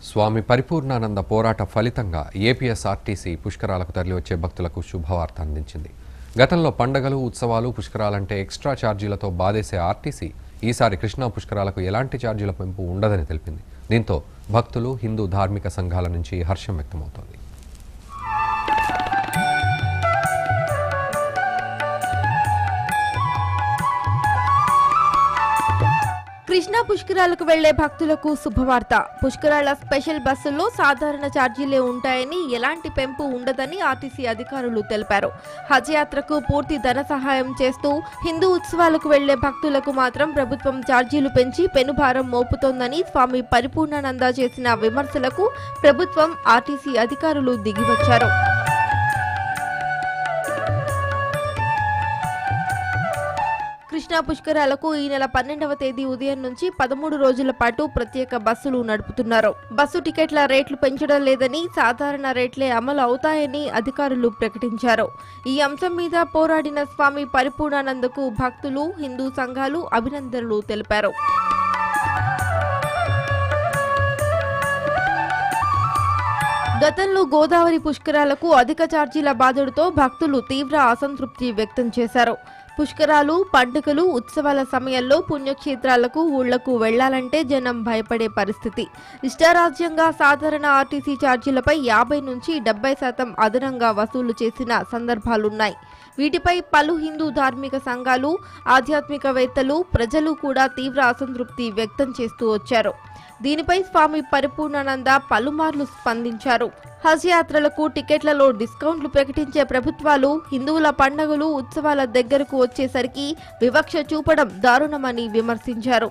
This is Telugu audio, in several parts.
స్వామి పరిపూర్ణానంద పోరాట ఫలితంగా ఏపీఎస్ఆర్టీసీ పుష్కరాలకు తరలివచ్చే భక్తులకు శుభవార్త అందించింది. గతంలో పండగలు, ఉత్సవాలు, పుష్కరాలంటే ఎక్స్ట్రా ఛార్జీలతో బాధేసే ఆర్టీసీ ఈసారి కృష్ణా పుష్కరాలకు ఎలాంటి ఛార్జీల పెంపు ఉండదని తెలిపింది. దీంతో భక్తులు, హిందూ ధార్మిక సంఘాల నుంచి హర్షం వ్యక్తమవుతోంది. కృష్ణా పుష్కరాలకు వెళ్లే భక్తులకు శుభవార్త. పుష్కరాల స్పెషల్ బస్సుల్లో సాధారణ ఛార్జీలే ఉంటాయని, ఎలాంటి పెంపు ఉండదని ఆర్టీసీ అధికారులు తెలిపారు. హజ్ యాత్రకు పూర్తి ధన సహాయం చేస్తూ హిందూ ఉత్సవాలకు వెళ్లే భక్తులకు మాత్రం ప్రభుత్వం ఛార్జీలు పెంచి పెనుభారం మోపుతోందని స్వామి పరిపూర్ణానంద చేసిన విమర్శలకు ప్రభుత్వం, ఆర్టీసీ అధికారులు దిగివచ్చారు. కృష్ణా పుష్కరాలకు ఈ నెల 12వ తేదీ ఉదయం నుంచి 13 రోజుల పాటు ప్రత్యేక బస్సులు నడుపుతున్నారు. బస్సు టికెట్ల రేట్లు పెంచడం లేదని, సాధారణ రేట్లే అమలు అవుతాయని అధికారులు ప్రకటించారు. ఈ అంశం మీద పోరాడిన స్వామి పరిపూర్ణానందకు భక్తులు, హిందూ సంఘాలు అభినందనలు తెలిపారు. గతంలో గోదావరి పుష్కరాలకు అధిక ఛార్జీల బాధుడుతో భక్తులు తీవ్ర అసంతృప్తి వ్యక్తం చేశారు. పుష్కరాలు, పండుగలు, ఉత్సవాల సమయంలో పుణ్యక్షేత్రాలకు, ఊళ్లకు వెళ్లాలంటే జనం భయపడే పరిస్థితి. ఇష్టారాజ్యంగా సాధారణ ఆర్టీసీ ఛార్జీలపై 50 నుంచి 70% అదనంగా వసూలు చేసిన సందర్భాలున్నాయి. వీటిపై పలు హిందూ ధార్మిక సంఘాలు, ఆధ్యాత్మికవేత్తలు, ప్రజలు కూడా తీవ్ర అసంతృప్తి వ్యక్తం చేస్తూ వచ్చారు. దీనిపై స్వామి పరిపూర్ణానంద పలుమార్లు స్పందించారు. హజ్ యాత్రలకు టికెట్లలో డిస్కౌంట్లు ప్రకటించే ప్రభుత్వాలు హిందువుల పండుగలు, ఉత్సవాల దగ్గరకు వచ్చేసరికి వివక్ష చూపడం దారుణమని విమర్శించారు.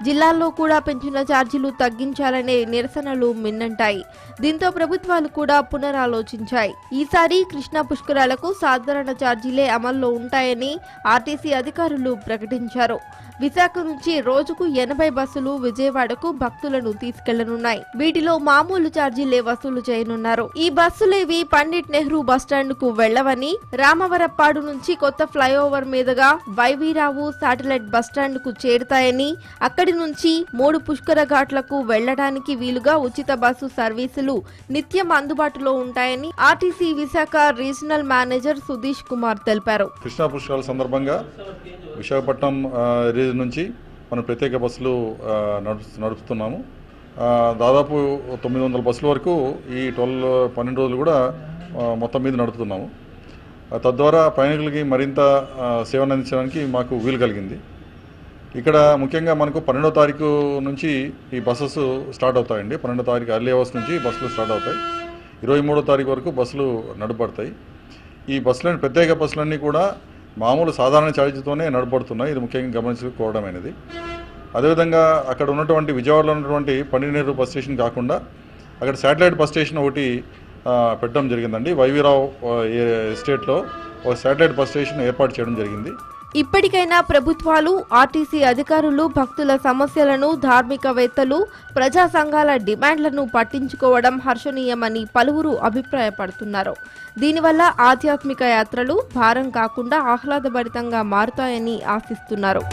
జిల్లాల్లో కూడా పెంచిన ఛార్జీలు తగ్గించాలనే నిరసనలు మిన్నంటాయి. దీంతో ప్రభుత్వాలు కూడా పునరాలోచించాయి. ఈసారి కృష్ణా పుష్కరాలకు సాధారణ ఛార్జీలే అమల్లో ఉంటాయని ఆర్టీసీ అధికారులు ప్రకటించారు. విశాఖ నుంచి రోజుకు 80 బస్సులు విజయవాడకు భక్తులను తీసుకెళ్లనున్నాయి. వీటిలో మామూలు ఛార్జీలే వసూలు చేయనున్నారు. ఈ బస్సులేవి పండిట్ నెహ్రూ బస్టాండ్ కు వెళ్లవని, రామవరప్పాడు నుంచి కొత్త ఫ్లైఓవర్ మీదుగా వైవీరావు శాటిలైట్ బస్టాండ్ కు చేరుతాయని, అక్కడి నుంచి 3 పుష్కర ఘాట్లకు వెళ్లడానికి వీలుగా ఉచిత బస్సు సర్వీసులు నిత్యం అందుబాటులో ఉంటాయని RTC Visakha regional manager Sudheesh Kumar తెలిపారు. కృష్ణా పుష్కరాల సందర్భంగా విశాఖపట్నం రీజన్ నుంచి మనం ప్రత్యేక బస్సులు నడుపుతున్నాము. దాదాపు 900 బస్సుల వరకు ఈ 12 రోజులు కూడా మొత్తం మీద నడుపుతున్నాము. తద్వారా ప్రయాణికులకి మరింత సేవను అందించడానికి మాకు వీలు కలిగింది. ఇక్కడ ముఖ్యంగా మనకు 12వ తారీఖు నుంచి ఈ బస్సెస్ స్టార్ట్ అవుతాయండి. 12వ తారీఖు ఎర్లీ అవర్స్ నుంచి బస్సులు స్టార్ట్ అవుతాయి. 23వ తారీఖు వరకు బస్సులు నడుపడతాయి. ఈ బస్సులని ప్రత్యేక బస్సులన్నీ కూడా మామూలు సాధారణ ఛార్జీతోనే నడపడుతున్నాయి. ఇది ముఖ్యంగా గమనించుకోవడమైనది. అదేవిధంగా అక్కడ ఉన్నటువంటి విజయవాడలో ఉన్నటువంటి పండిట్ నెహ్రూ బస్ స్టేషన్ కాకుండా అక్కడ శాటిలైట్ బస్ స్టేషన్ ఒకటి పెట్టడం జరిగిందండి. వైవీరావు ఎస్టేట్లో ఒక శాటిలైట్ బస్ స్టేషన్ ఏర్పాటు చేయడం జరిగింది. ఇప్పటికైనా ప్రభుత్వాలు, ఆర్టీసీ అధికారులు భక్తుల సమస్యలను, ధార్మికవేత్తలు, ప్రజా సంఘాల డిమాండ్లను పట్టించుకోవడం హర్షణీయమని పలువురు అభిప్రాయపడుతున్నారు. దీనివల్ల ఆధ్యాత్మిక యాత్రలు భారం కాకుండా ఆహ్లాదభరితంగా మారుతాయని ఆశిస్తున్నారు.